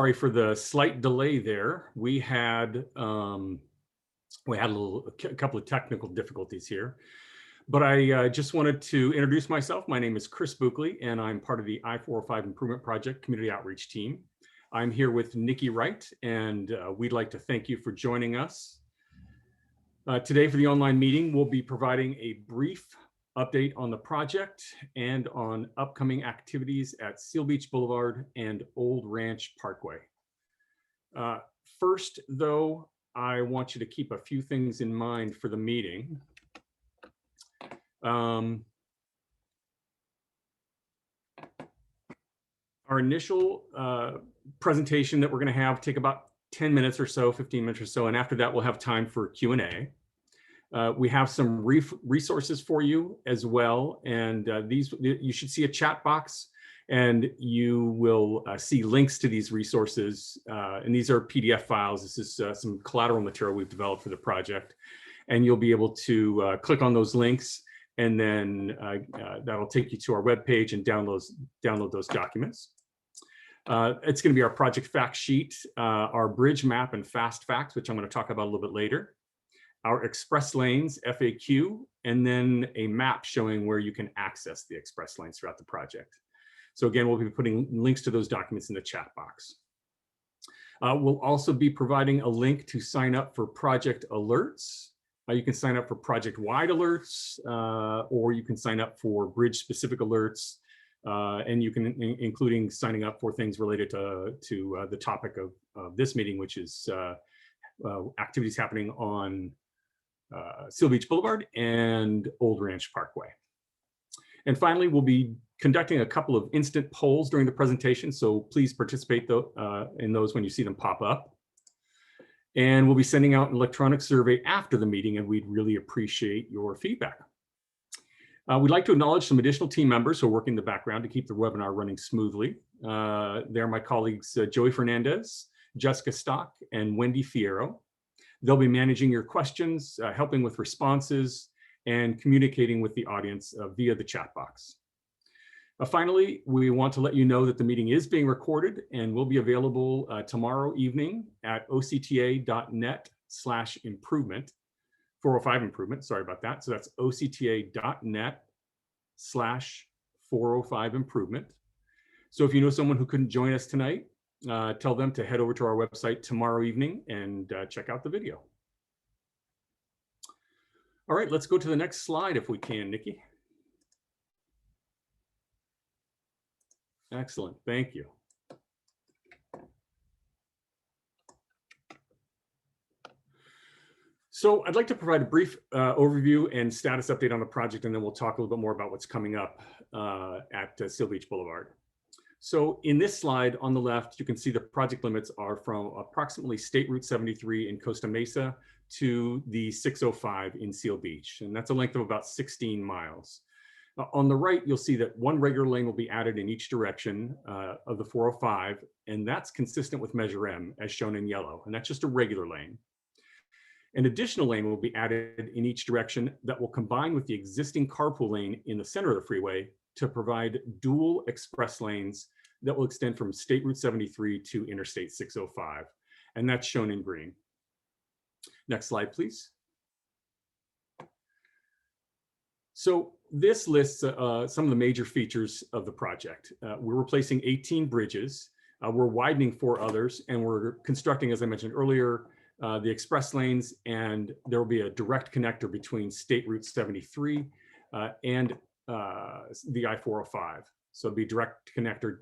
Sorry for the slight delay there. We had a couple of technical difficulties here, but I just wanted to introduce myself. My name is Chris Buckley, and I'm part of the I-405 Improvement Project Community Outreach Team. I'm here with Nikki Wright, and we'd like to thank you for joining us. Today for the online meeting, we'll be providing a brief update on the project and on upcoming activities at Seal Beach Boulevard and Old Ranch Parkway. First, though, I want you to keep a few things in mind for the meeting. Our initial presentation that we're going to have take about 10 minutes or so, 15 minutes or so, and after that we'll have time for Q&A. We have some resources for you as well, and you should see a chat box, and you will see links to these resources, and these are PDF files. This is some collateral material we've developed for the project, and you'll be able to click on those links, and then that'll take you to our webpage and download those documents. It's going to be our project fact sheet, our bridge map and fast facts, which I'm going to talk about a little bit later, our express lanes FAQ, and then a map showing where you can access the express lanes throughout the project. So again, we'll be putting links to those documents in the chat box. We'll also be providing a link to sign up for project alerts. You can sign up for project-wide alerts, or you can sign up for bridge-specific alerts, and you can, including signing up for things related to the topic of this meeting, which is activities happening on Seal Beach Boulevard and Old Ranch Parkway. And finally, we'll be conducting a couple of instant polls during the presentation, so please participate in those when you see them pop up. And we'll be sending out an electronic survey after the meeting, and we'd really appreciate your feedback. We'd like to acknowledge some additional team members who are working in the background to keep the webinar running smoothly. They're my colleagues, Joey Fernandez, Jessica Stock, and Wendy Fierro. They'll be managing your questions, helping with responses, and communicating with the audience via the chat box. Finally, we want to let you know that the meeting is being recorded and will be available tomorrow evening at octa.net/improvement, 405 improvement, sorry about that. So that's octa.net/405 improvement. So if you know someone who couldn't join us tonight, tell them to head over to our website tomorrow evening and check out the video. All right, let's go to the next slide if we can, Nikki. Excellent, thank you. So I'd like to provide a brief overview and status update on the project, and then we'll talk a little bit more about what's coming up at Seal Beach Boulevard. So in this slide on the left, you can see the project limits are from approximately State Route 73 in Costa Mesa to the 605 in Seal Beach, and that's a length of about 16 miles. On the right, you'll see that one regular lane will be added in each direction of the 405, and that's consistent with Measure M as shown in yellow, and that's just a regular lane. An additional lane will be added in each direction that will combine with the existing carpool lane in the center of the freeway to provide dual express lanes that will extend from State Route 73 to Interstate 605, and that's shown in green. Next slide, please. So this lists some of the major features of the project. We're replacing 18 bridges, we're widening 4 others, and we're constructing, as I mentioned earlier, the express lanes, and there will be a direct connector between State Route 73 and the I-405. So it'll be direct connector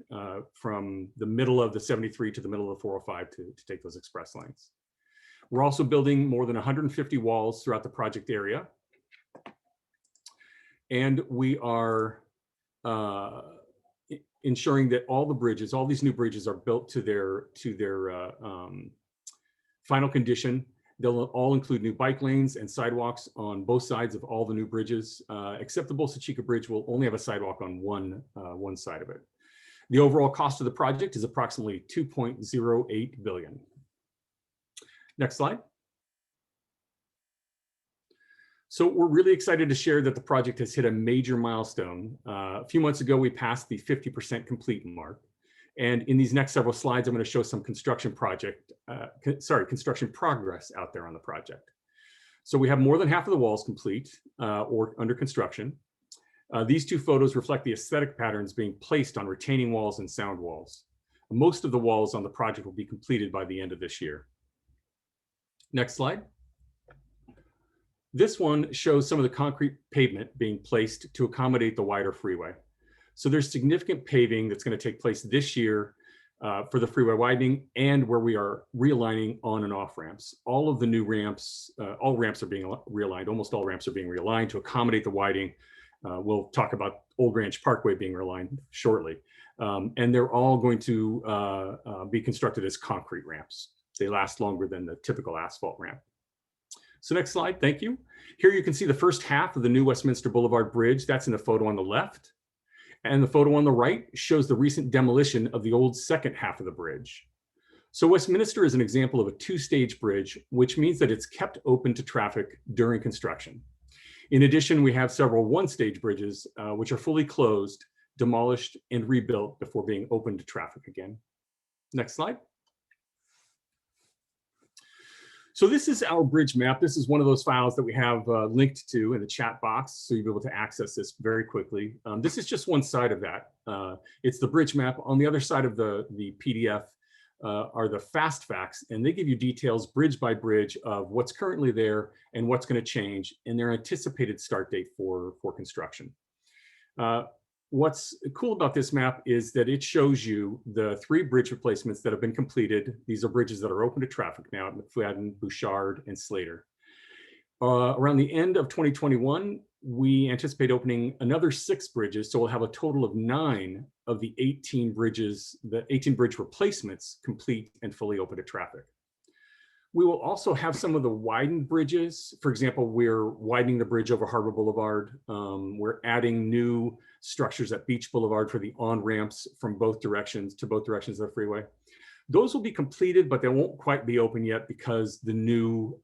from the middle of the 73 to the middle of the 405 to take those express lanes. We're also building more than 150 walls throughout the project area. And we are ensuring that all the bridges, all these new bridges are built to their final condition. They'll all include new bike lanes and sidewalks on both sides of all the new bridges, except the Bolsa Chica Bridge will only have a sidewalk on one side of it. The overall cost of the project is approximately $2.08 billion. Next slide. So we're really excited to share that the project has hit a major milestone. A few months ago, we passed the 50% complete mark. And in these next several slides, I'm going to show some construction progress out there on the project. So we have more than half of the walls complete or under construction. These two photos reflect the aesthetic patterns being placed on retaining walls and sound walls. Most of the walls on the project will be completed by the end of this year. Next slide. This one shows some of the concrete pavement being placed to accommodate the wider freeway. So there's significant paving that's going to take place this year for the freeway widening and where we are realigning on and off ramps. All of the new ramps, all ramps are being realigned. Almost all ramps are being realigned to accommodate the widening. We'll talk about Old Ranch Parkway being realigned shortly. And they're all going to be constructed as concrete ramps. They last longer than the typical asphalt ramp. So next slide, thank you. Here you can see the first half of the new Westminster Boulevard Bridge. That's in the photo on the left. And the photo on the right shows the recent demolition of the old second half of the bridge. So Westminster is an example of a two-stage bridge, which means that it's kept open to traffic during construction. In addition, we have several one-stage bridges, which are fully closed, demolished, and rebuilt before being open to traffic again. Next slide. So this is our bridge map. This is one of those files that we have linked to in the chat box, so you'll be able to access this very quickly. This is just one side of that. It's the bridge map. On the other side of the PDF are the fast facts, and they give you details bridge by bridge of what's currently there and what's going to change, and their anticipated start date for construction. What's cool about this map is that it shows you the 3 bridge replacements that have been completed. These are bridges that are open to traffic now at McFadden, Bouchard, and Slater. Around the end of 2021, we anticipate opening another 6 bridges, so we'll have a total of 9 of the 18 bridges, the 18 bridge replacements complete and fully open to traffic. We will also have some of the widened bridges. For example, we're widening the bridge over Harbor Boulevard. We're adding new structures at Beach Boulevard for the on-ramps from both directions of the freeway. Those will be completed, but they won't quite be open yet because the new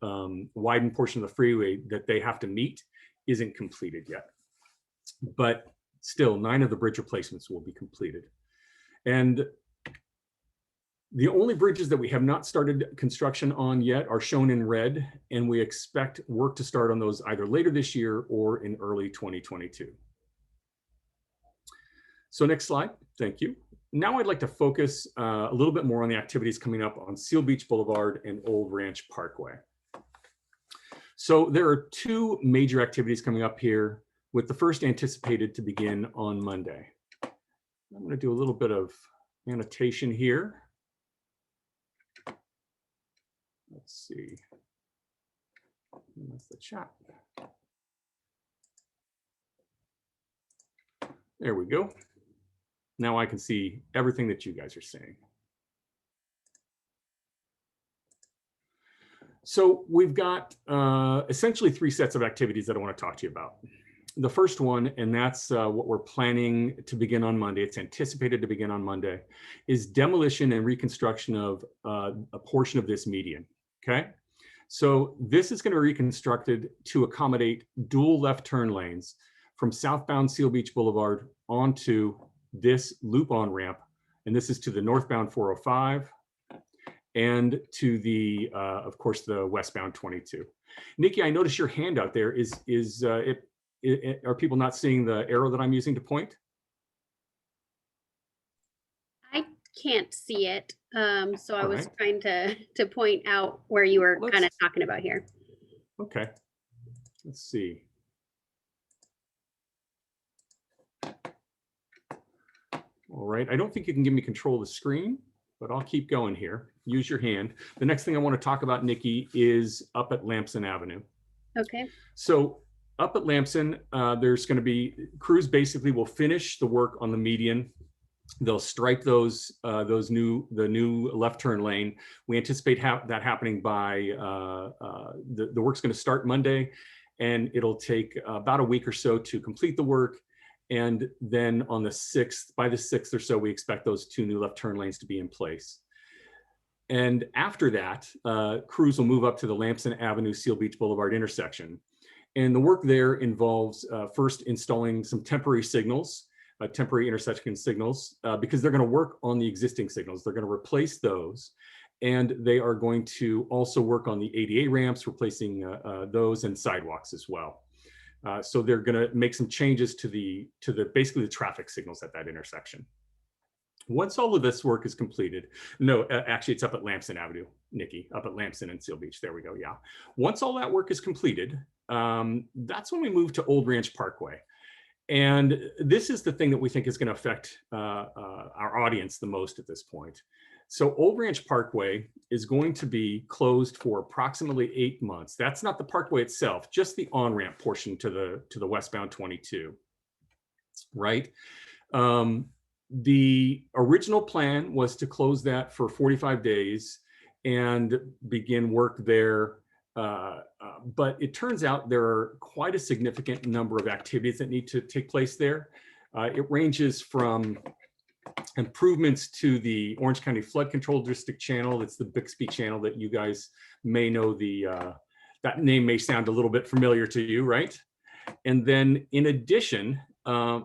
widened portion of the freeway that they have to meet isn't completed yet. But still, 9 of the bridge replacements will be completed. And the only bridges that we have not started construction on yet are shown in red, and we expect work to start on those either later this year or in early 2022. So next slide, thank you. Now I'd like to focus a little bit more on the activities coming up on Seal Beach Boulevard and Old Ranch Parkway. So there are 2 major activities coming up here, with the first anticipated to begin on Monday. I'm going to do a little bit of annotation here. Let's see. That's the chat. There we go. Now I can see everything that you guys are saying. So we've got essentially 3 sets of activities that I want to talk to you about. The first one, and that's what we're planning to begin on Monday, it's anticipated to begin on Monday, is demolition and reconstruction of a portion of this median, okay? So this is going to be reconstructed to accommodate dual left turn lanes from southbound Seal Beach Boulevard onto this loop on ramp, and this is to the northbound 405 and to the, of course, the westbound 22. Nikki, I notice your hand out there. Are people not seeing the arrow that I'm using to point? I can't see it, so I was trying to point out where you were kind of talking about here. Okay, let's see. All right, I don't think you can give me control of the screen, but I'll keep going here. Use your hand. The next thing I want to talk about, Nikki, is up at Lamson Avenue. Okay. So up at Lamson, there's going to be, crews basically will finish the work on the median. They'll stripe the new left turn lane. We anticipate that happening by, the work's going to start Monday, and it'll take about a week or so to complete the work. And then on the 6th, by the 6th or so, we expect those 2 new left turn lanes to be in place. And after that, crews will move up to the Lamson Avenue, Seal Beach Boulevard intersection. And the work there involves first installing some temporary signals temporary intersection signals, because they're going to work on the existing signals. They're going to replace those. And they are going to also work on the ADA ramps, replacing those, and sidewalks as well. So they're going to make some changes to the basically the traffic signals at that intersection. Once all of this work is completed, no, actually it's up at Lamson Avenue, Nikki, up at Lamson and Seal Beach. There we go. Yeah. Once all that work is completed, that's when we move to Old Ranch Parkway. And this is the thing that we think is going to affect our audience the most at this point. So Old Ranch Parkway is going to be closed for approximately 8 months. That's not the parkway itself, just the on-ramp portion to the westbound 22, right? The original plan was to close that for 45 days and begin work there. But it turns out there are quite a significant number of activities that need to take place there. It ranges from improvements to the Orange County Flood Control District channel. That's the Bixby channel that you guys may know. That name may sound a little bit familiar to you, right? And then in addition,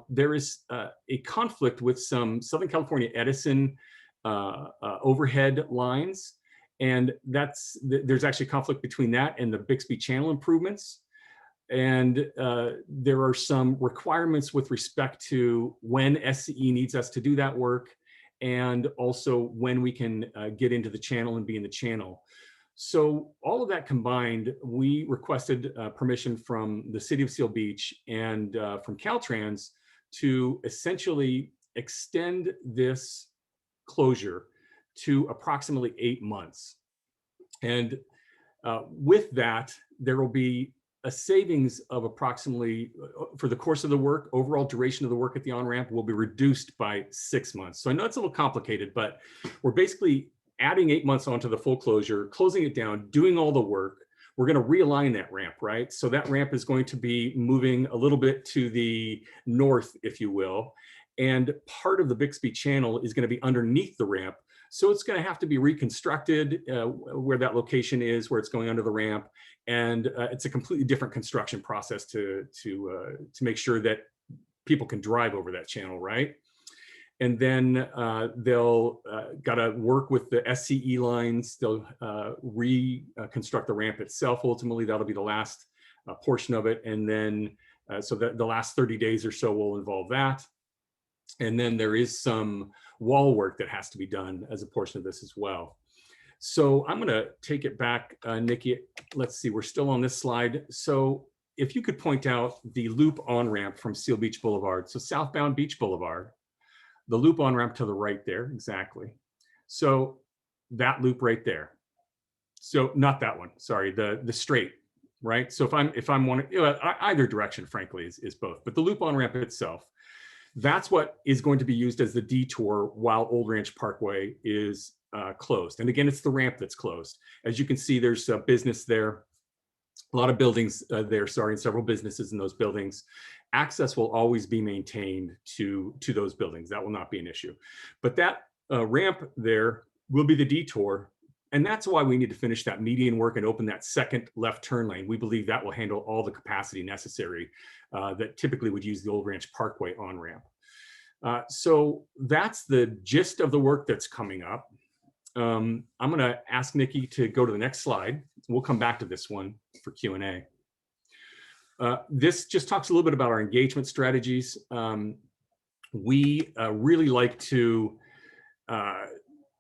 there is a conflict with some Southern California Edison overhead lines. And there's actually conflict between that and the Bixby channel improvements. And there are some requirements with respect to when SCE needs us to do that work, and also when we can get into the channel and be in the channel. So all of that combined, we requested permission from the city of Seal Beach and from Caltrans to essentially extend this closure to approximately 8 months. And with that, there will be a savings of approximately, for the course of the work, overall duration of the work at the on-ramp will be reduced by 6 months. So I know it's a little complicated, but we're basically adding 8 months onto the full closure, closing it down, doing all the work. We're going to realign that ramp, right? So that ramp is going to be moving a little bit to the north, if you will. And part of the Bixby channel is going to be underneath the ramp. So it's going to have to be reconstructed where that location is, where it's going under the ramp. And it's a completely different construction process to make sure that people can drive over that channel, right? And then they'll got to work with the SCE lines. They'll reconstruct the ramp itself. Ultimately, that'll be the last portion of it. And then so that the last 30 days or so will involve that. And then there is some wall work that has to be done as a portion of this as well. So I'm going to take it back, Nikki. Let's see, we're still on this slide. So if you could point out the loop on-ramp from Seal Beach Boulevard. So southbound Beach Boulevard, the loop on-ramp to the right there, exactly. So that loop right there. So not that one, sorry, the straight, right? So if I'm wanting, either direction, frankly, is both. But the loop on-ramp itself, that's what is going to be used as the detour while Old Ranch Parkway is closed. And again, it's the ramp that's closed. As you can see, there's a business there, a lot of buildings there, sorry, and several businesses in those buildings. Access will always be maintained to those buildings. That will not be an issue. But that ramp there will be the detour. And that's why we need to finish that median work and open that second left turn lane. We believe that will handle all the capacity necessary that typically would use the Old Ranch Parkway on-ramp. So that's the gist of the work that's coming up. I'm going to ask Nikki to go to the next slide. We'll come back to this one for Q&A. This just talks a little bit about our engagement strategies. We really like to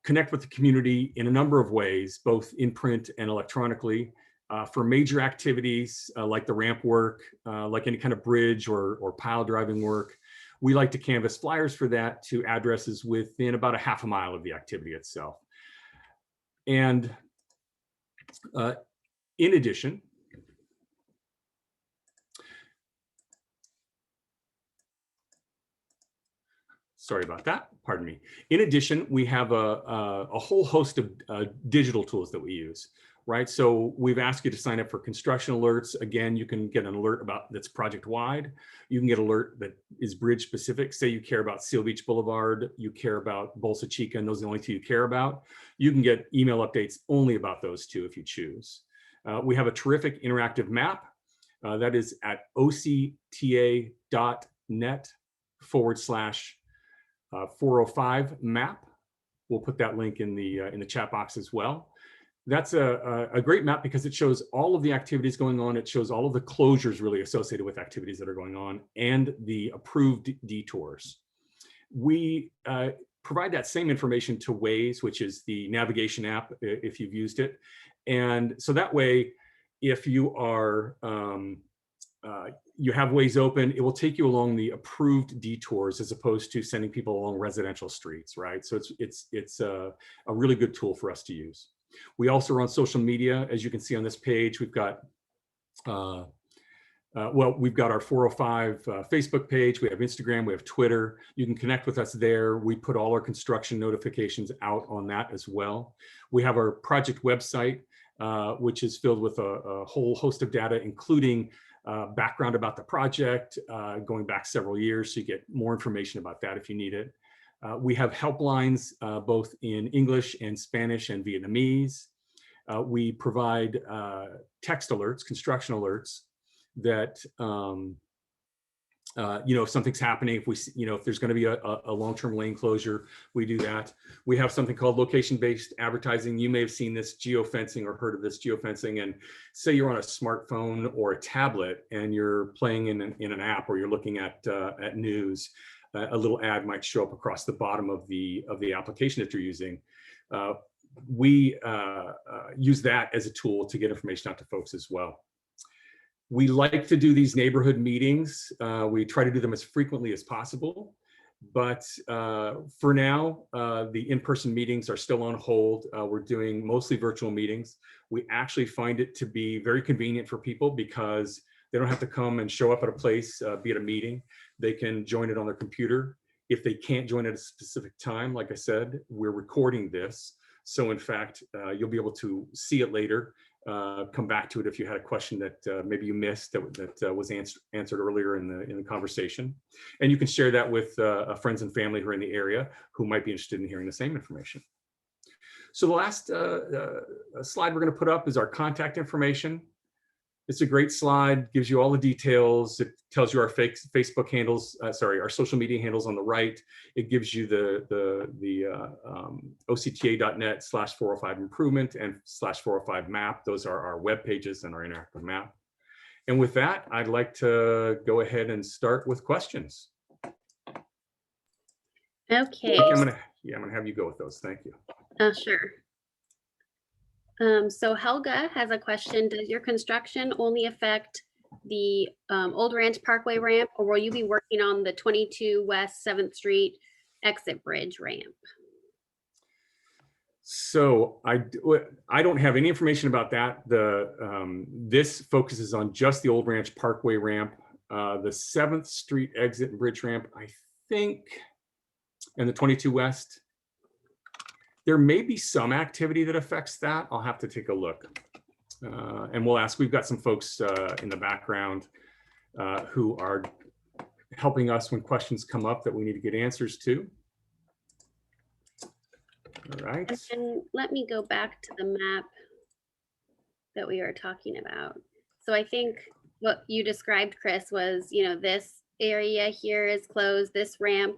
connect with the community in a number of ways, both in print and electronically, for major activities like the ramp work, like any kind of bridge or pile driving work. We like to canvass flyers for that to addresses within about a half a mile of the activity itself. And in addition, sorry about that, pardon me. In addition, we have a whole host of digital tools that we use, right? So we've asked you to sign up for construction alerts. Again, you can get an alert about that's project wide. You can get alert that is bridge specific. Say you care about Seal Beach Boulevard, you care about Bolsa Chica, and those are the only two you care about. You can get email updates only about those two if you choose. We have a terrific interactive map that is at octa.net /405 map. We'll put that link in the chat box as well. That's a great map because it shows all of the activities going on. It shows all of the closures really associated with activities that are going on and the approved detours. We provide that same information to Waze, which is the navigation app, if you've used it. And so that way, if you are, you have Waze open, it will take you along the approved detours as opposed to sending people along residential streets, right? So it's a really good tool for us to use. We also are on social media. As you can see on this page, we've got, we've got our 405 Facebook page, we have Instagram, we have Twitter. You can connect with us there. We put all our construction notifications out on that as well. We have our project website, which is filled with a whole host of data, including background about the project, going back several years, so you get more information about that if you need it. We have helplines both in English and Spanish and Vietnamese. We provide text alerts, construction alerts that, if something's happening, if we, if there's going to be a long-term lane closure, we do that. We have something called location-based advertising. You may have seen this geofencing or heard of this geofencing. And say you're on a smartphone or a tablet and you're playing in an app, or you're looking at news. A little ad might show up across the bottom of the application that you're using. We use that as a tool to get information out to folks as well. We like to do these neighborhood meetings. We try to do them as frequently as possible, but for now, the in-person meetings are still on hold. We're doing mostly virtual meetings. We actually find it to be very convenient for people because they don't have to come and show up at a place, be at a meeting. They can join it on their computer. If they can't join at a specific time, like I said, we're recording this. So in fact, you'll be able to see it later, come back to it if you had a question that maybe you missed that was answered earlier in the conversation. And you can share that with friends and family who are in the area who might be interested in hearing the same information. So the last slide we're going to put up is our contact information. It's a great slide, gives you all the details. It tells you our Facebook handles, our social media handles on the right. It gives you the octa.net/405 improvement and /405 map. Those are our web pages and our interactive map. And with that, I'd like to go ahead and start with questions. Okay. I'm gonna have you go with those. Thank you. Sure. So Helga has a question. Does your construction only affect the Old Ranch Parkway ramp, or will you be working on the 22 West 7th Street exit bridge ramp? So I don't have any information about that. This focuses on just the Old Ranch Parkway ramp, the 7th Street exit and bridge ramp, I think, and the 22 West. There may be some activity that affects that. I'll have to take a look. And we'll ask, we've got some folks in the background who are helping us when questions come up that we need to get answers to. All right. And let me go back to the map that we were talking about. So I think what you described, Chris, was, this area here is closed, this ramp,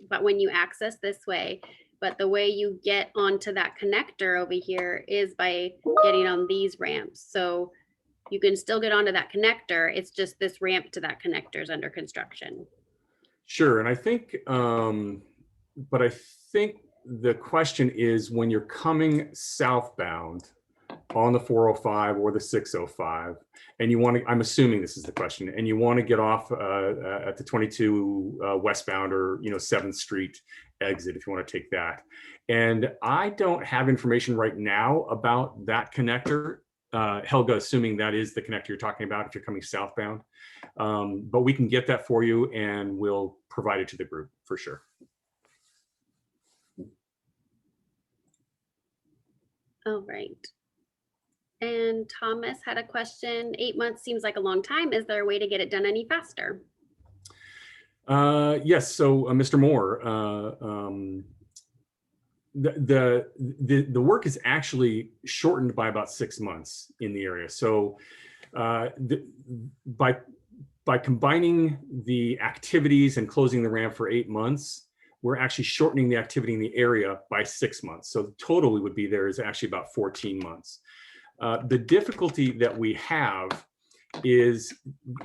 but when you access this way, but the way you get onto that connector over here is by getting on these ramps. So you can still get onto that connector. It's just this ramp to that connector is under construction. Sure. And I think, but I think the question is when you're coming southbound on the 405 or the 605, and you want to, I'm assuming this is the question, and you want to get off at the 22 westbound or 7th Street exit if you want to take that. And I don't have information right now about that connector. Helga, assuming that is the connector you're talking about if you're coming southbound. But we can get that for you and we'll provide it to the group for sure. All right. And Thomas had a question. 8 months seems like a long time. Is there a way to get it done any faster? Yes. So, Mr. Moore, the work is actually shortened by about 6 months in the area. So, by by combining the activities and closing the ramp for 8 months, we're actually shortening the activity in the area by 6 months. So the total we would be there is actually about 14 months. The difficulty that we have is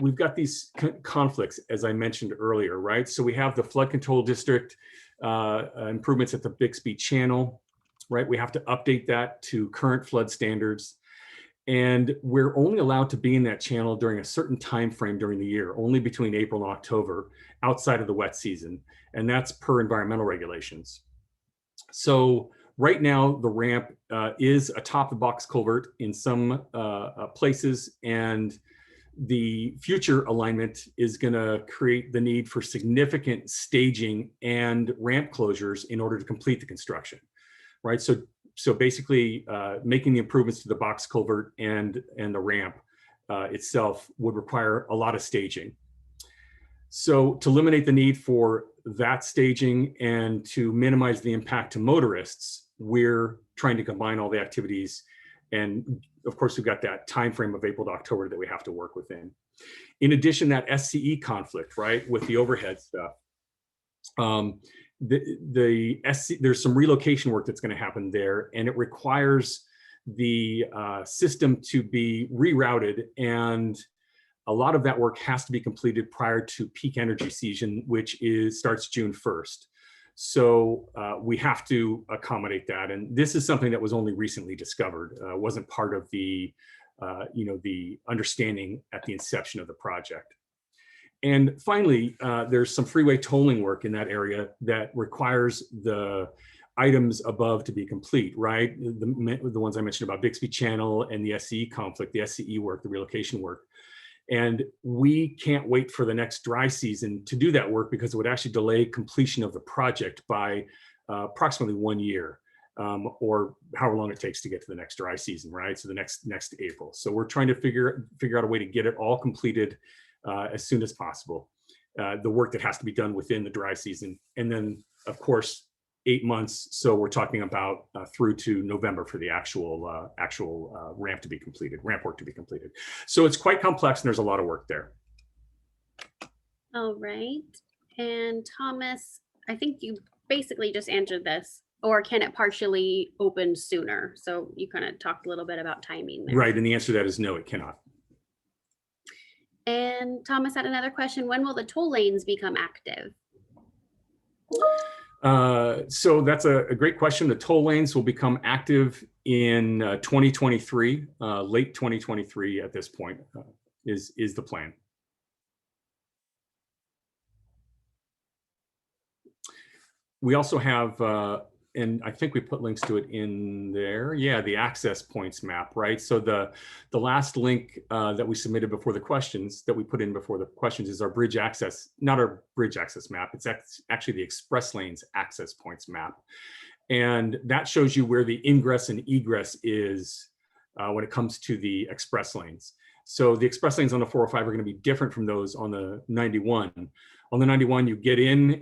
we've got these conflicts, as I mentioned earlier, right? So we have the flood control district improvements at the Bixby Channel, right? We have to update that to current flood standards. And we're only allowed to be in that channel during a certain time frame during the year, only between April and October, outside of the wet season. And that's per environmental regulations. So right now, the ramp is atop the box culvert in some places, and the future alignment is going to create the need for significant staging and ramp closures in order to complete the construction, right? So basically, making the improvements to the box culvert and the ramp itself would require a lot of staging. So to eliminate the need for that staging and to minimize the impact to motorists, we're trying to combine all the activities. And of course, we've got that time frame of April to October that we have to work within. In addition, that SCE conflict, right, with the overhead stuff. There's some relocation work that's going to happen there, and it requires the system to be rerouted, and a lot of that work has to be completed prior to peak energy season, which starts June 1st. So we have to accommodate that, and this is something that was only recently discovered. Wasn't part of the the understanding at the inception of the project. And finally, there's some freeway tolling work in that area that requires the items above to be complete, right? The ones I mentioned about Bixby Channel and the SCE conflict, the SCE work, the relocation work. And we can't wait for the next dry season to do that work because it would actually delay completion of the project by approximately 1 year, or however long it takes to get to the next dry season, right? So the next April. So we're trying to figure out a way to get it all completed as soon as possible. The work that has to be done within the dry season, and then of course 8 months. So we're talking about through to November for the actual ramp work to be completed. So it's quite complex, and there's a lot of work there. All right. And Thomas, I think you basically just answered this. Or can it partially open sooner? So you kind of talked a little bit about timing there. Right, and the answer to that is no, it cannot. And Thomas had another question. When will the toll lanes become active? So that's a great question. The toll lanes will become active in 2023, late 2023 at this point is the plan. We also have, and I think we put links to it in there. Yeah, the access points map, right? So the last link that we submitted before the questions, that we put in before the questions, is our bridge access, not our bridge access map. It's actually the express lanes access points map. And that shows you where the ingress and egress is when it comes to the express lanes. So the express lanes on the 405 are going to be different from those on the 91. On the 91, you get in,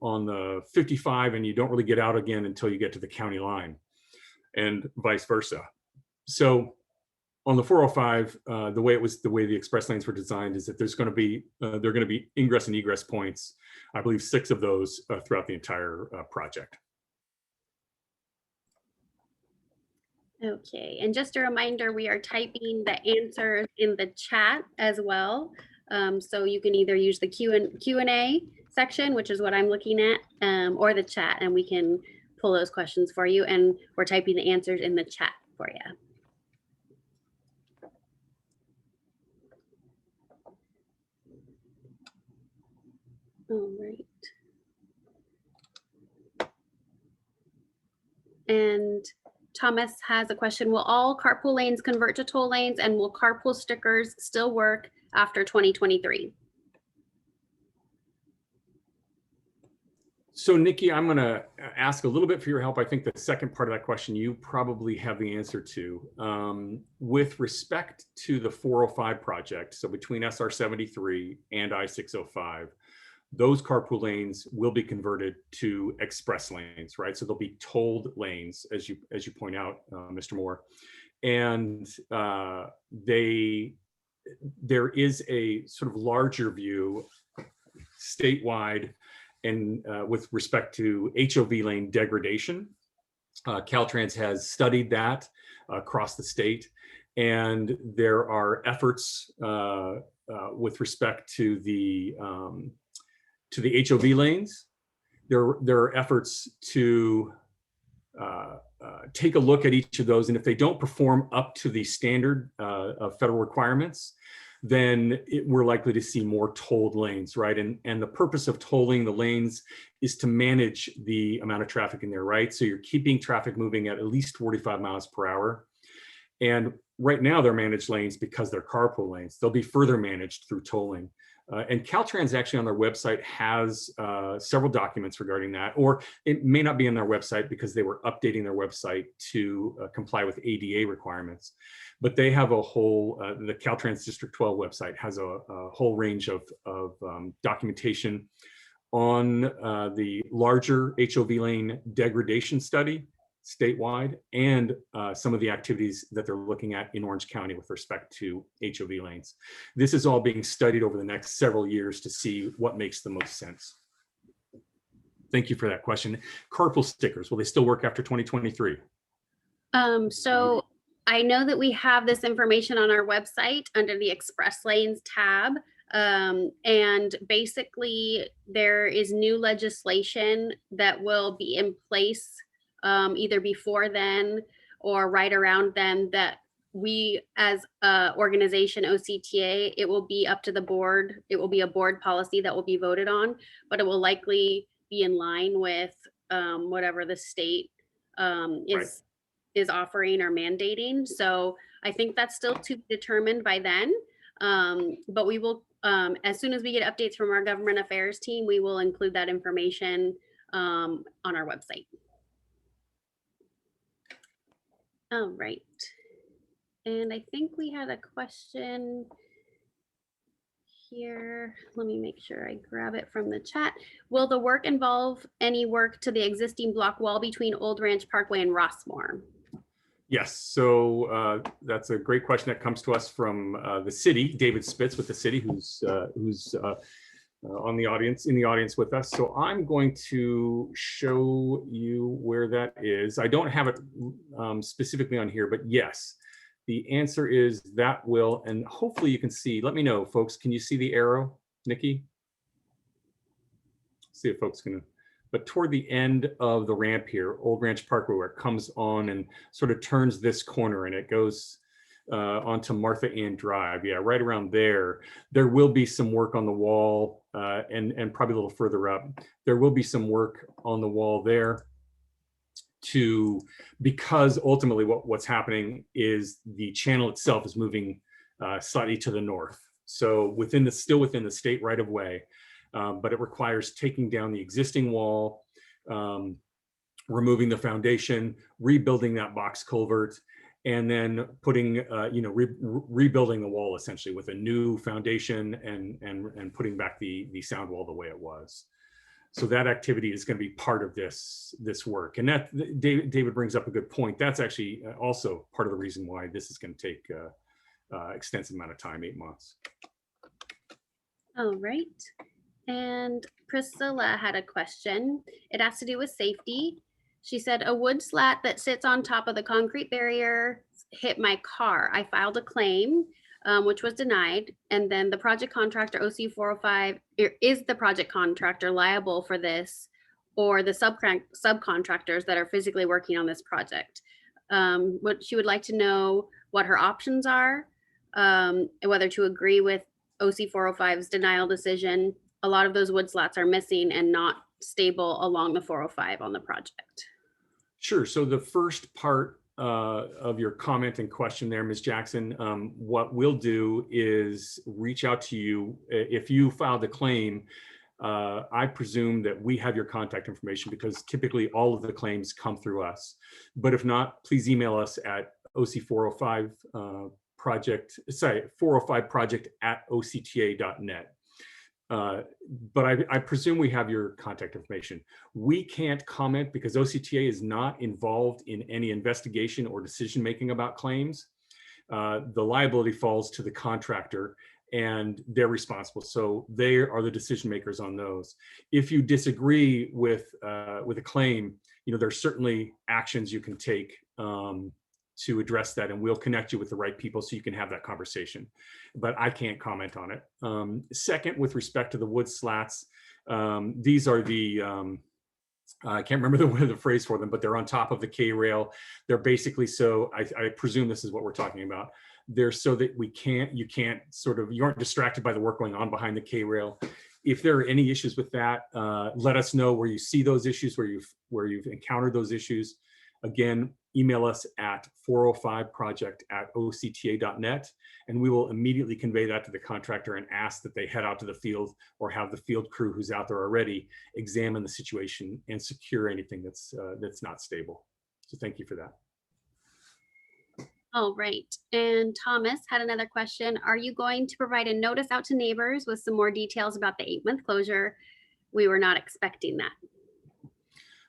on the 55, and you don't really get out again until you get to the county line, and vice versa. So on the 405, the way the express lanes were designed is that there are going to be ingress and egress points. I believe 6 of those throughout the entire project. Okay, and just a reminder, we are typing the answers in the chat as well. So you can either use the Q&A section, which is what I'm looking at, or the chat, and we can pull those questions for you. And we're typing the answers in the chat for you. All right. And Thomas has a question. Will all carpool lanes convert to toll lanes, and will carpool stickers still work after 2023? So Nikki, I'm going to ask a little bit for your help. I think the second part of that question you probably have the answer to. With respect to the 405 project, so between SR 73 and I-605, those carpool lanes will be converted to express lanes, right? So they'll be tolled lanes, as you point out, Mr. Moore, and they there is a sort of larger view statewide and with respect to HOV lane degradation. Caltrans has studied that across the state, and there are efforts with respect to the HOV lanes. There are efforts to take a look at each of those, and if they don't perform up to the standard of federal requirements, then we're likely to see more tolled lanes, right? And the purpose of tolling the lanes is to manage the amount of traffic in there, right? So you're keeping traffic moving at least 45 miles per hour. And right now they're managed lanes because they're carpool lanes. They'll be further managed through tolling. And Caltrans actually on their website has several documents regarding that, or it may not be on their website because they were updating their website to comply with ADA requirements. But they have a whole, the Caltrans District 12 website has a whole range of documentation on the larger HOV lane degradation study statewide, and some of the activities that they're looking at in Orange County with respect to HOV lanes. This is all being studied over the next several years to see what makes the most sense. Thank you for that question. Carpool stickers, will they still work after 2023? So I know that we have this information on our website under the Express Lanes tab. And basically there is new legislation that will be in place either before then or right around then, that we as a organization, OCTA, it will be up to the board. It will be a board policy that will be voted on, but it will likely be in line with whatever the state is offering or mandating. So I think that's still to be determined by then. But we will, as soon as we get updates from our government affairs team, we will include that information on our website. All right. And I think we had a question here. Let me make sure I grab it from the chat. Will the work involve any work to the existing block wall between Old Ranch Parkway and Rosform? Yes, so that's a great question that comes to us from the city, David Spitz with the city, who's in the audience with us. So I'm going to show you where that is. I don't have it specifically on here, but yes, the answer is that will, and hopefully you can see, let me know, folks, can you see the arrow, Nikki? See if folks can, but toward the end of the ramp here, Old Ranch Parkway, where it comes on and sort of turns this corner and it goes onto Martha Ann Drive. Yeah, right around there. There will be some work on the wall and probably a little further up. There will be some work on the wall there because ultimately what's happening is the channel itself is moving slightly to the north. So still within the state right of way, but it requires taking down the existing wall, removing the foundation, rebuilding that box culvert, and then putting, rebuilding the wall essentially with a new foundation and putting back the sound wall the way it was. So that activity is going to be part of this work. And that David brings up a good point. That's actually also part of the reason why this is going to take extensive amount of time, 8 months. All right. And Priscilla had a question. It has to do with safety. She said, a wood slat that sits on top of the concrete barrier hit my car. I filed a claim, which was denied. And then the project contractor, OC 405, is the project contractor liable for this, or the subcontractors that are physically working on this project? What she would like to know what her options are, and whether to agree with OC 405's denial decision. A lot of those wood slats are missing and not stable along the 405 on the project. Sure. So the first part of your comment and question there, Ms. Jackson, what we'll do is reach out to you. If you filed a claim, I presume that we have your contact information because typically all of the claims come through us. But if not, please email us at OC405 405project@octa.net. But I presume we have your contact information. We can't comment because OCTA is not involved in any investigation or decision-making about claims. the liability falls to the contractor and they're responsible. So they are the decision makers on those. If you disagree with a claim, there's certainly actions you can take to address that, and we'll connect you with the right people so you can have that conversation. But I can't comment on it. Second, with respect to the wood slats, these are the, I can't remember the phrase for them, but they're on top of the K-rail. They're basically, so I presume this is what we're talking about. They're so that you aren't distracted by the work going on behind the K-rail. If there are any issues with that, let us know where you see those issues, where you've encountered those issues. Again, email us at 405project@octa.net, and we will immediately convey that to the contractor and ask that they head out to the field or have the field crew who's out there already examine the situation and secure anything that's not stable. So thank you for that. All right. And Thomas had another question. Are you going to provide a notice out to neighbors with some more details about the 8-month closure? We were not expecting that.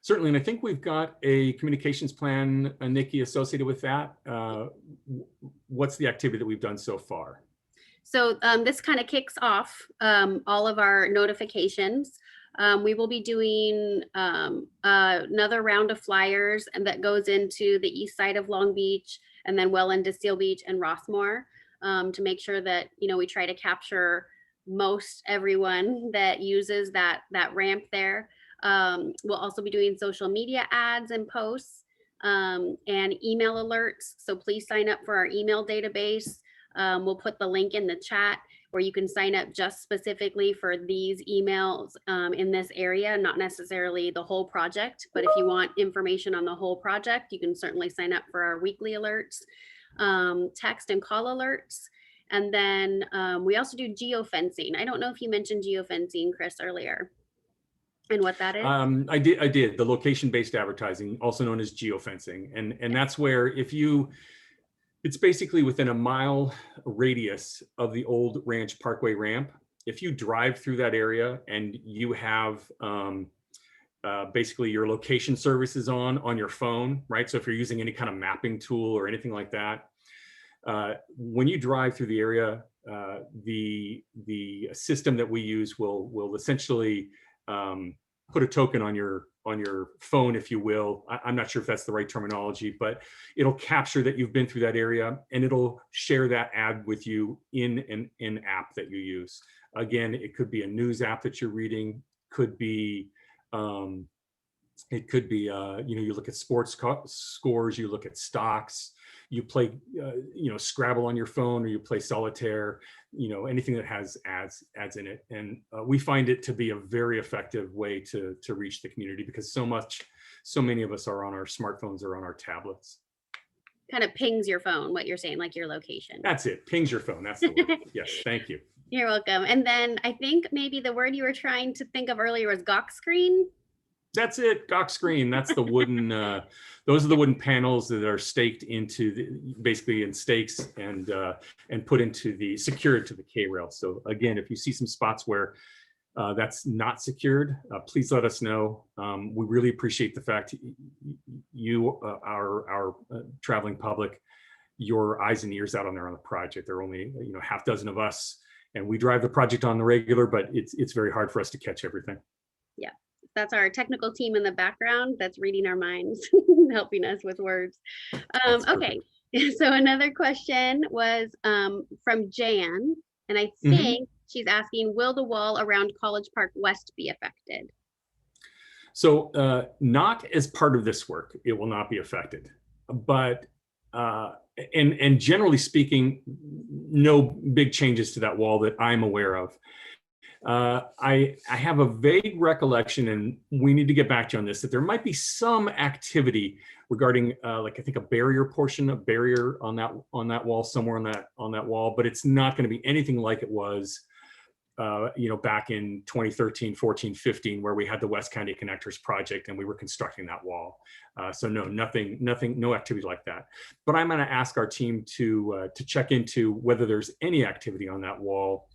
Certainly, and I think we've got a communications plan, Nikki, associated with that. What's the activity that we've done so far? So this kind of kicks off all of our notifications. We will be doing another round of flyers, and that goes into the east side of Long Beach and then well into Seal Beach and Rossmore, to make sure that, we try to capture most everyone that uses that ramp there. We'll also be doing social media ads and posts and email alerts. So please sign up for our email database. We'll put the link in the chat where you can sign up just specifically for these emails in this area, not necessarily the whole project, but if you want information on the whole project, you can certainly sign up for our weekly alerts, text and call alerts. And then we also do geofencing. I don't know if you mentioned geofencing, Chris, earlier, and what that is. I did. The location-based advertising, also known as geofencing. And that's where it's basically within a mile radius of the old Ranch Parkway ramp. If you drive through that area and you have basically your location services on your phone, right? So if you're using any kind of mapping tool or anything like that, when you drive through the area, the system that we use will essentially put a token on your phone, if you will. I'm not sure if that's the right terminology, but it'll capture that you've been through that area, and it'll share that ad with you in an app that you use. Again, it could be a news app that you're reading, could be you look at sports scores, you look at stocks, you play Scrabble on your phone, or you play solitaire, anything that has ads in it. And we find it to be a very effective way to reach the community, because so many of us are on our smartphones or on our tablets. Kind of pings your phone, what you're saying, like your location. That's it. Pings your phone. That's the word. Yes. Thank you. You're welcome. And then I think maybe the word you were trying to think of earlier was Gawk screen. That's it. Gawk screen. That's the wooden, those are the wooden panels that are staked into basically in stakes and put into secured to the K-rail. So again, if you see some spots where that's not secured, please let us know. We really appreciate the fact you, our traveling public, your eyes and ears out on there on the project. There are only half dozen of us, and we drive the project on the regular, but it's very hard for us to catch everything. Yeah. That's our technical team in the background that's reading our minds, helping us with words. Okay, so another question was from Jan, and I think she's asking, will the wall around College Park West be affected? So not as part of this work, it will not be affected. But, and generally speaking, no big changes to that wall that I'm aware of. I have a vague recollection, and we need to get back to you on this, that there might be some activity regarding like I think a barrier on that wall, somewhere on that wall, but it's not going to be anything like it was back in 2013, 14, 15, where we had the West County Connectors project and we were constructing that wall. So no, nothing, no activity like that. But I'm going to ask our team to check into whether there's any activity on that wall.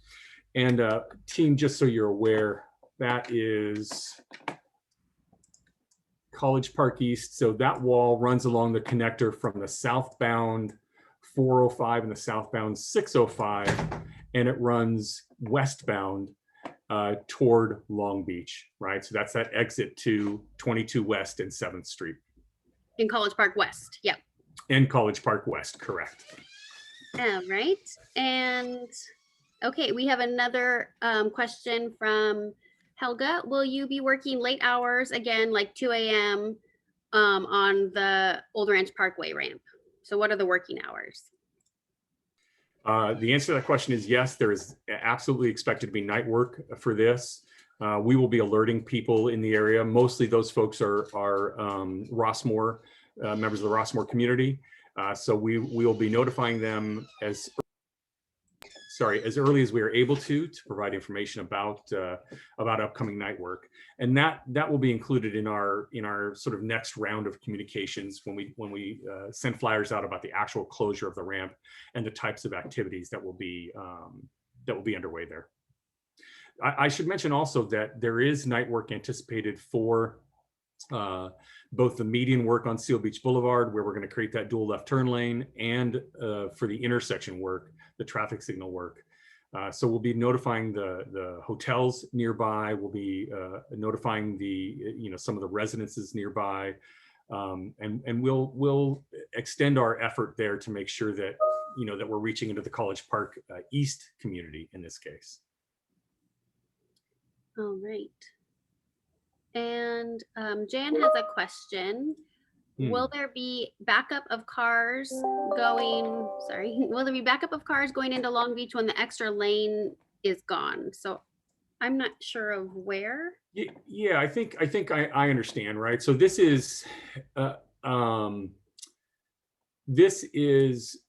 And team, just so you're aware, that is College Park East. So that wall runs along the connector from the southbound 405 and the southbound 605, and it runs westbound toward Long Beach, right? So that's that exit to 22 West and 7th Street. In College Park West, yep. In College Park West, correct. All right, and okay, we have another question from Helga. Will you be working late hours again, like 2 a.m. On the Old Ranch Parkway ramp? So what are the working hours? The answer to that question is yes, there is absolutely expected to be night work for this. We will be alerting people in the area. Mostly those folks are Rossmore, members of the Rossmore community. So we will be notifying them as early as we are able to provide information about upcoming night work, and that will be included in our sort of next round of communications when we send flyers out about the actual closure of the ramp and the types of activities that will be underway there. I should mention also that there is night work anticipated for both the median work on Seal Beach Boulevard, where we're going to create that dual left turn lane, and for the intersection work, the traffic signal work. So we'll be notifying the hotels nearby. We'll be notifying some of the residences nearby, and we'll extend our effort there to make sure that that we're reaching into the College Park East community in this case. All right. And Jan has a question. Will there be backup of cars going, will there be backup of cars going into Long Beach when the extra lane is gone? So I'm not sure of where. Yeah, I think I understand, right? So this is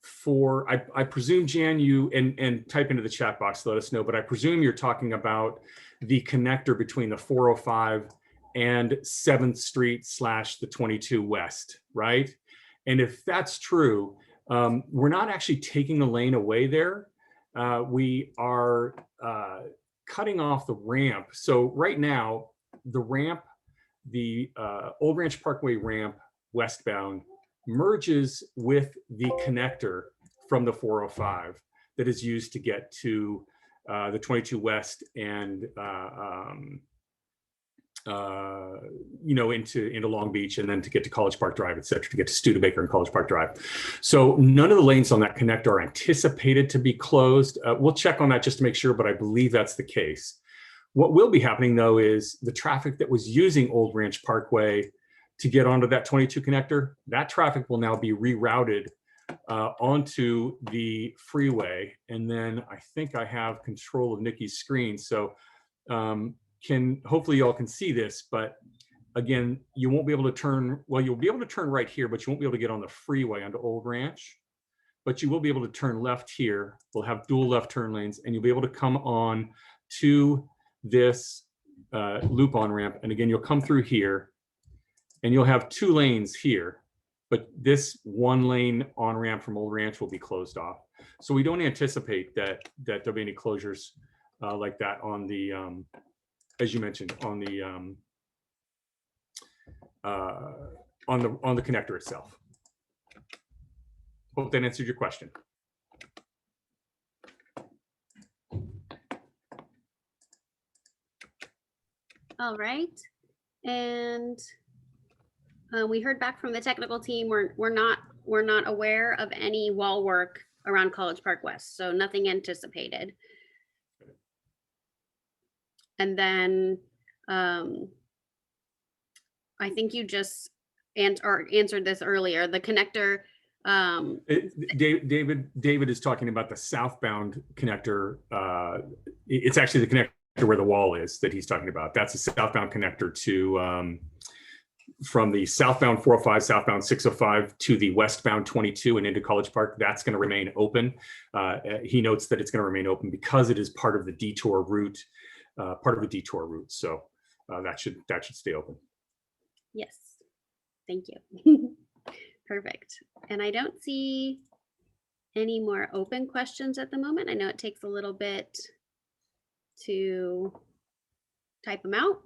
for, I presume, Jan, you, and type into the chat box to let us know, but I presume you're talking about the connector between the 405 and 7th Street / the 22 West, right? And if that's true, we're not actually taking a lane away there. We are cutting off the ramp. So right now, the ramp, the Old Ranch Parkway ramp westbound merges with the connector from the 405 that is used to get to the 22 West and into Long Beach, and then to get to College Park Drive, et cetera, to get to Studebaker and College Park Drive. So none of the lanes on that connector are anticipated to be closed. We'll check on that just to make sure, but I believe that's the case. What will be happening, though, is the traffic that was using Old Ranch Parkway to get onto that 22 connector, that traffic will now be rerouted onto the freeway. And then I think I have control of Nikki's screen. So hopefully y'all can see this, but again, you won't be able to turn, well, you'll be able to turn right here, but you won't be able to get on the freeway onto Old Ranch, but you will be able to turn left here. We'll have dual left turn lanes, and you'll be able to come on to this loop on ramp. And again, you'll come through here and you'll have 2 lanes here, but this 1 lane on ramp from Old Ranch will be closed off. So we don't anticipate that there'll be any closures like that on the, as you mentioned, on the connector itself. Hope that answered your question. All right, and we heard back from the technical team. We're not aware of any wall work around College Park West, so nothing anticipated. And then I think you just answered this earlier. The connector. David is talking about the southbound connector. It's actually the connector where the wall is that he's talking about. That's a southbound connector to from the southbound 405, southbound 605 to the westbound 22 and into College Park. That's going to remain open. He notes that it's going to remain open because it is part of the detour route. So that should stay open. Yes, thank you. Perfect. And I don't see any more open questions at the moment. I know it takes a little bit to type them out,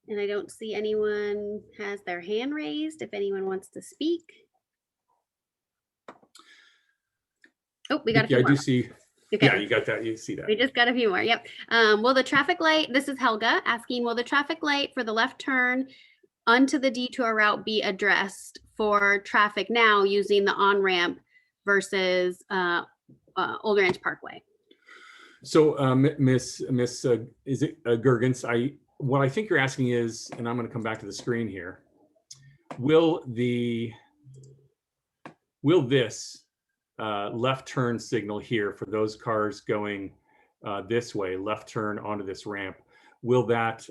and I don't see anyone has their hand raised if anyone wants to speak. Oh, we got a Yeah, few I more. do see. Okay. Yeah, you got that. You see that. We just got a few more. Yep. Will the traffic light, this is Helga asking, will the traffic light for the left turn onto the detour route be addressed for traffic now using the on-ramp versus Old Ranch Parkway? So, Miss, is it Gergens? What I think you're asking is, and I'm going to come back to the screen here. Will this left turn signal here for those cars going this way, left turn onto this ramp, will that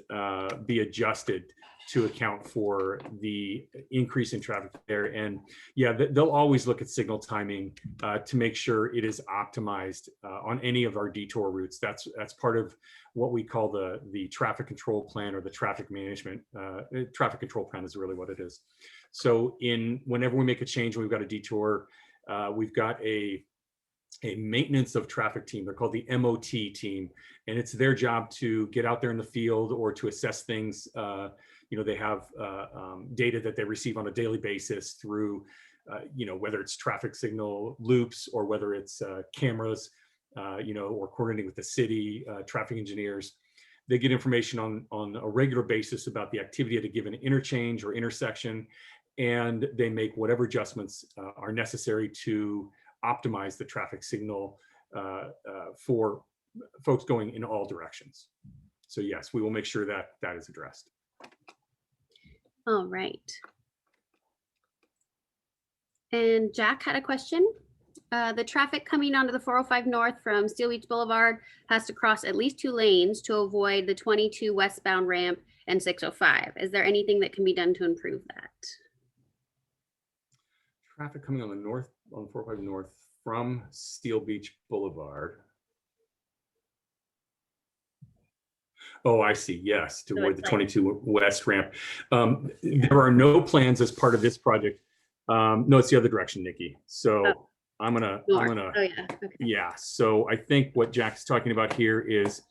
be adjusted to account for the increase in traffic there? And yeah, they'll always look at signal timing to make sure it is optimized on any of our detour routes. That's part of what we call the traffic control plan, or the traffic management. Traffic control plan is really what it is. So whenever we make a change, we've got a detour, we've got a maintenance of traffic team. They're called the MOT team, and it's their job to get out there in the field or to assess things. They have data that they receive on a daily basis through, whether it's traffic signal loops or whether it's cameras, or coordinating with the city, traffic engineers. They get information on a regular basis about the activity at a given interchange or intersection, and they make whatever adjustments are necessary to optimize the traffic signal for folks going in all directions. So yes, we will make sure that that is addressed. All right. And Jack had a question. The traffic coming onto the 405 North from Steel Beach Boulevard has to cross at least 2 lanes to avoid the 22 westbound ramp and 605. Is there anything that can be done to improve that? Traffic coming on the 405 North from Steel Beach Boulevard. Oh, I see. Yes, to avoid the 22 West ramp. There are no plans as part of this project. No, it's the other direction, Nikki. So I'm gonna. Oh yeah. Okay. Yeah. So I think what Jack's talking about here is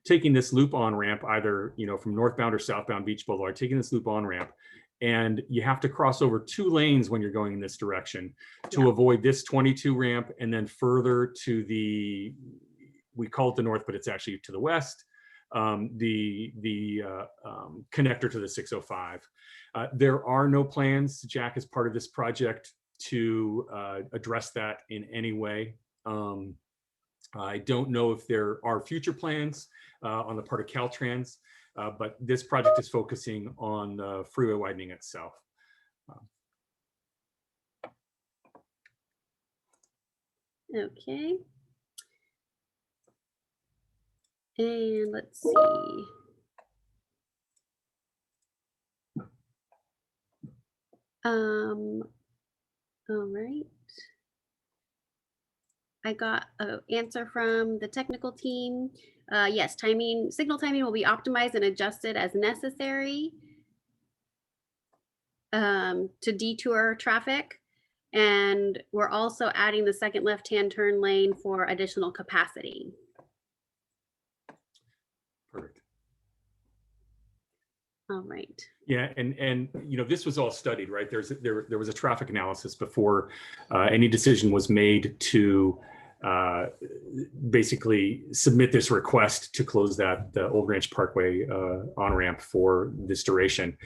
taking this loop on ramp, either from northbound or southbound Beach Boulevard, taking this loop on ramp, and you have to cross over 2 lanes when you're going in this direction to avoid this 22 ramp, and then further to we call it the north, but it's actually to the west, the connector to the 605. There are no plans, Jack, as part of this project to address that in any way. I don't know if there are future plans on the part of Caltrans, but this project is focusing on the freeway widening itself. Okay. And let's see. All right. I got an answer from the technical team. Yes, signal timing will be optimized and adjusted as necessary to detour traffic. And we're also adding the second left-hand turn lane for additional capacity. Perfect. All right. Yeah, and this was all studied, right? There was a traffic analysis before any decision was made to basically submit this request to close the Old Ranch Parkway on-ramp for this duration.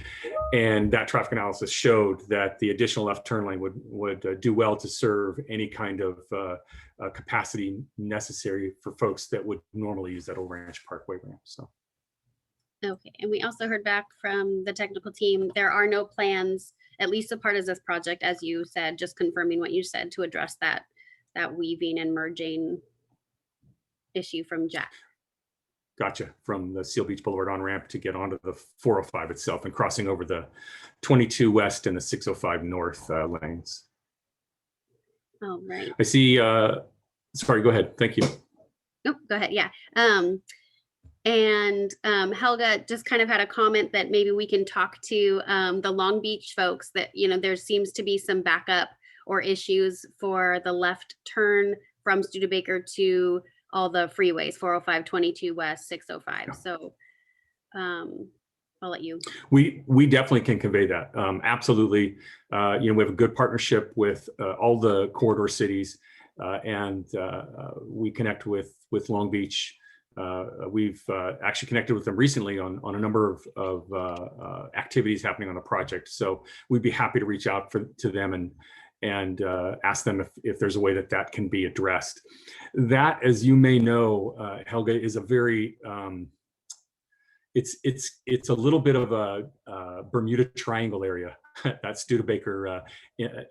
And that traffic analysis showed that the additional left turn lane would do well to serve any kind of capacity necessary for folks that would normally use that Old Ranch Parkway ramp. So. Okay, and we also heard back from the technical team. There are no plans, at least a part of this project, as you said, just confirming what you said, to address that weaving and merging issue from Jack. Gotcha. From the Steel Beach Boulevard on-ramp to get onto the 405 itself and crossing over the 22 West and the 605 North lanes. All right. I see, sorry, go ahead. Thank you. Nope, go ahead, yeah. And Helga just kind of had a comment that maybe we can talk to the Long Beach folks that, there seems to be some backup or issues for the left turn from Studebaker to all the freeways, 405, 22 West, 605. Yeah. So I'll let you. We definitely can convey that. Absolutely. We have a good partnership with all the corridor cities. we connect with Long Beach. We've actually connected with them recently on a number of activities happening on the project. So we'd be happy to reach out to them and ask them if there's a way that can be addressed. That, as you may know, Helga, is a very it's a little bit of a Bermuda Triangle area, that Studebaker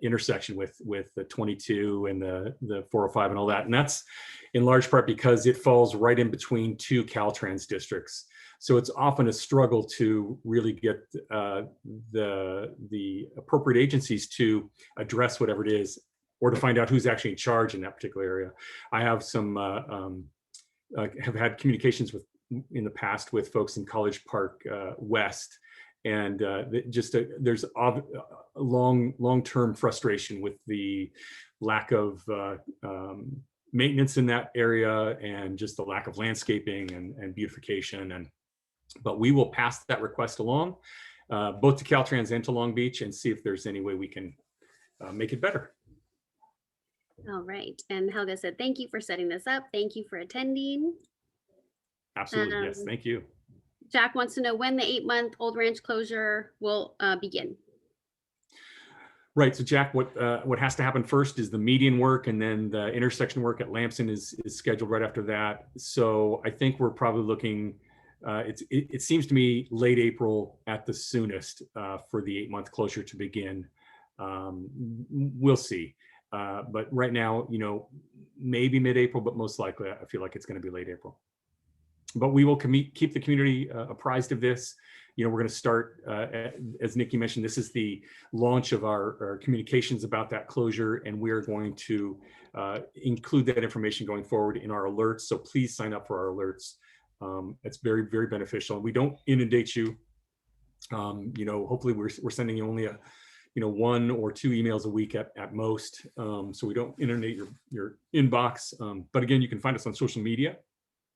intersection with the 22 and the 405 and all that. And that's in large part because it falls right in between two Caltrans districts. So it's often a struggle to really get the appropriate agencies to address whatever it is, or to find out who's actually in charge in that particular area. I have have had communications in the past with folks in College Park West, and there's a long-term frustration with the lack of maintenance in that area, and just the lack of landscaping and beautification. But we will pass that request along, both to Caltrans and to Long Beach, and see if there's any way we can make it better. All right. And Helga said, thank you for setting this up. Thank you for attending. Absolutely. Yes. Thank you. Jack wants to know when the 8-month Old Ranch closure will begin. Right. So Jack, what has to happen first is the median work, and then the intersection work at Lamson is scheduled right after that. So I think we're probably looking, it seems to me late April at the soonest for the 8-month closure to begin. We'll see. But right now, maybe mid-April, but most likely I feel like it's going to be late April. But we will keep the community apprised of this. We're going to start, as Nikki mentioned, this is the launch of our communications about that closure, and we are going to include that information going forward in our alerts. So please sign up for our alerts. It's very, very beneficial. We don't inundate you. Hopefully we're sending you only 1 or 2 emails a week at most. So we don't inundate your inbox. But again, you can find us on social media.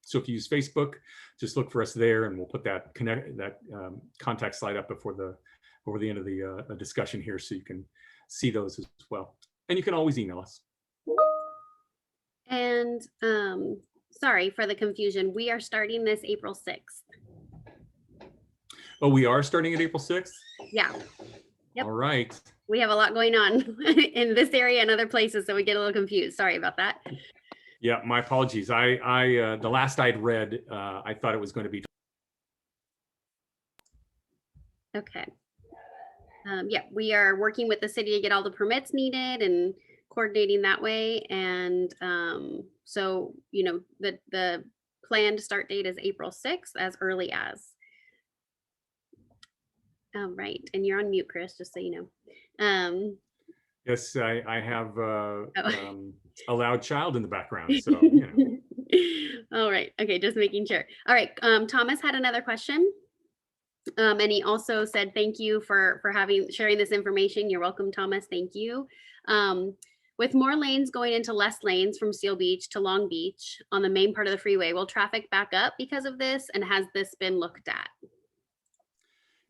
So if you use Facebook, just look for us there, and we'll put that contact slide up before the end of the discussion here, so you can see those as well. And you can always email us. And sorry for the confusion. We are starting this April 6th. Oh, we are starting at April 6th? Yeah. Yep. All right. We have a lot going on in this area and other places, so we get a little confused. Sorry about that. Yeah, my apologies. The last I'd read, I thought it was going to be. Okay. Yeah, we are working with the city to get all the permits needed and coordinating that way. And so, the planned start date is April 6th, as early as. All right. And you're on mute, Chris, just so you know. Yes, I have a loud child in the background, so All right. Okay, just making sure. All right. Thomas had another question, and he also said thank you for sharing this information. You're welcome, Thomas. Thank you. With more lanes going into less lanes from Seal Beach to Long Beach on the main part of the freeway, will traffic back up because of this? And has this been looked at?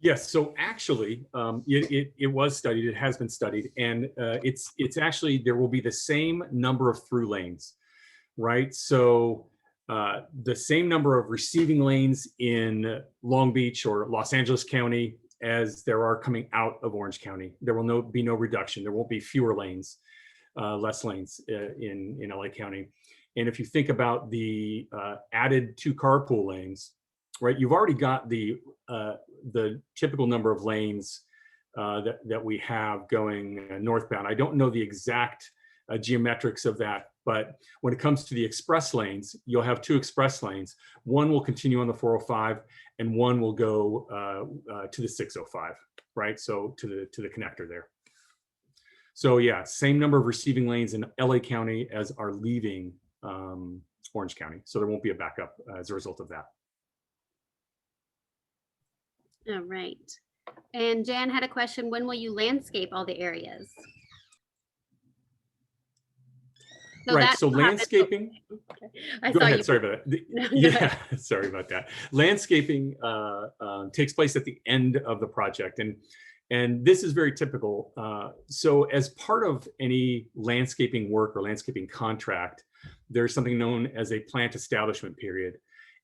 Yes, so actually, it was studied. It has been studied, and it's actually, there will be the same number of through lanes, right? So the same number of receiving lanes in Long Beach or Los Angeles County as there are coming out of Orange County. There will be no reduction. There won't be fewer lanes, less lanes in LA County. And if you think about the added 2 carpool lanes, right, you've already got the typical number of lanes that we have going northbound. I don't know the exact geometrics of that, but when it comes to the express lanes, you'll have 2 express lanes. One will continue on the 405, and one will go to the 605, right? So to the connector there. So yeah, same number of receiving lanes in LA County as are leaving Orange County. So there won't be a backup as a result of that. All right. And Jan had a question. When will you landscape all the areas? So right. So landscaping. Go ahead. Sorry about that. Yeah. Sorry about that. Landscaping takes place at the end of the project, and And this is very typical. So as part of any landscaping work or landscaping contract, there's something known as a plant establishment period.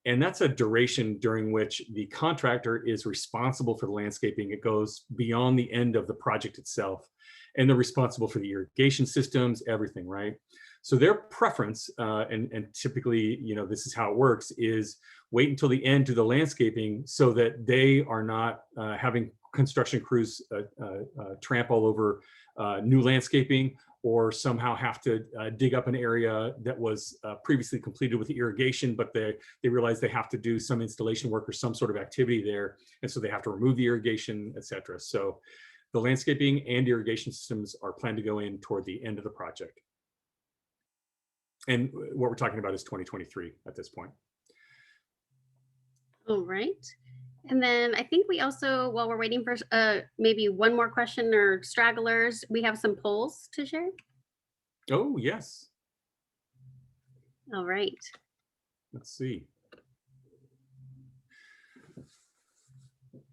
And that's a duration during which the contractor is responsible for the landscaping. It goes beyond the end of the project itself. And they're responsible for the irrigation systems, everything, right? So their preference, and typically, this is how it works, is wait until the end to the landscaping so that they are not having construction crews tramp all over new landscaping, or somehow have to dig up an area that was previously completed with irrigation, but they realize they have to do some installation work or some sort of activity there. And so they have to remove the irrigation, et cetera. So the landscaping and irrigation systems are planned to go in toward the end of the project. And what we're talking about is 2023 at this point. All right. And then I think we also, while we're waiting for maybe one more question or stragglers, we have some polls to share. Oh, yes. All right. Let's see.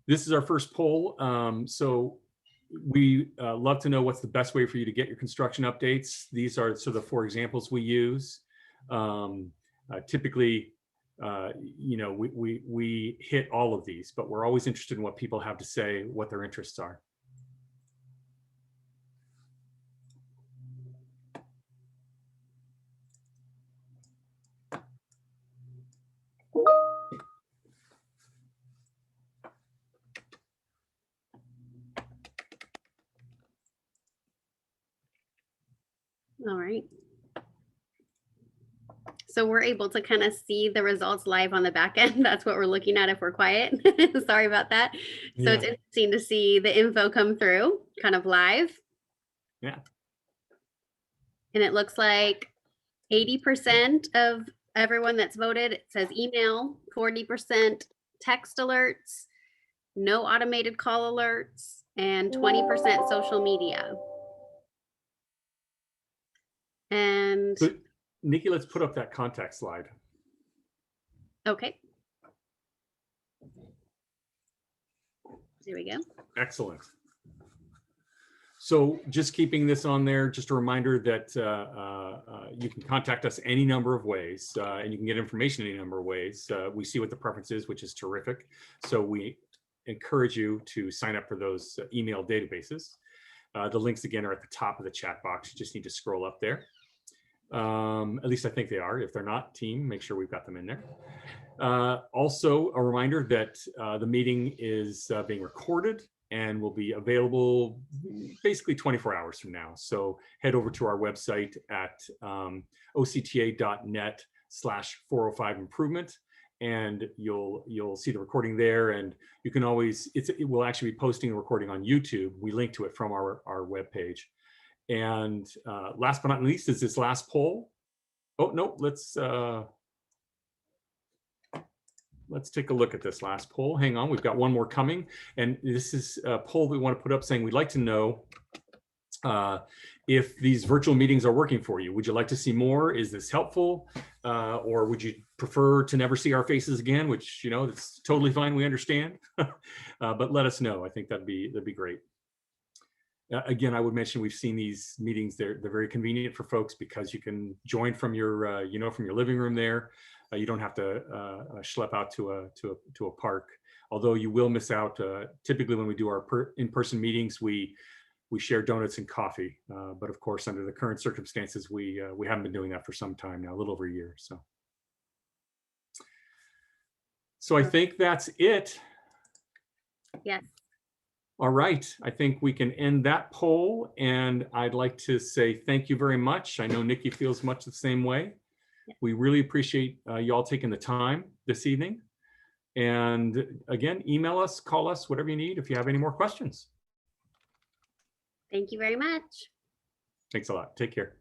This is our first poll. So we love to know what's the best way for you to get your construction updates. These are sort of the 4 examples we use. Typically, we hit all of these, but we're always interested in what people have to say, what their interests are. All right. So we're able to kind of see the results live on the back end. That's what we're looking at if we're quiet. Sorry about that. So It's interesting to see the info come through kind of live. Yeah. And it looks like 80% of everyone that's voted, it says email, 40% text alerts, no automated call alerts, and 20% social media. And so, Nikki, let's put up that contact slide. Okay. There we go. Excellent. So just keeping this on there, just a reminder that you can contact us any number of ways, and you can get information any number of ways. We see what the preference is, which is terrific. So we encourage you to sign up for those email databases. The links, again, are at the top of the chat box. You just need to scroll up there. At least I think they are. If they're not, team, make sure we've got them in there. Also, a reminder that the meeting is being recorded and will be available basically 24 hours from now. So head over to our website at octa.net/405improvement, and you'll see the recording there. And you can always, it will actually be posting a recording on YouTube. We link to it from our webpage. And last but not least is this last poll. Oh, no, let's take a look at this last poll. Hang on, we've got one more coming. And this is a poll we want to put up saying we'd like to know if these virtual meetings are working for you. Would you like to see more? Is this helpful? Or would you prefer to never see our faces again? Which, it's totally fine, we understand. But let us know. I think that'd be great. Again, I would mention we've seen these meetings. They're very convenient for folks because you can join from your from your living room there. You don't have to schlep out to a park. Although you will miss out. Typically, when we do our in-person meetings, we share donuts and coffee. But of course, under the current circumstances, we haven't been doing that for some time now, a little over a year. So I think that's it. Yes. All right, I think we can end that poll, and I'd like to say thank you very much. I know Nikki feels much the same way. We really appreciate you all taking the time this evening. And again, email us, call us, whatever you need if you have any more questions. Thank you very much. Thanks a lot. Take care.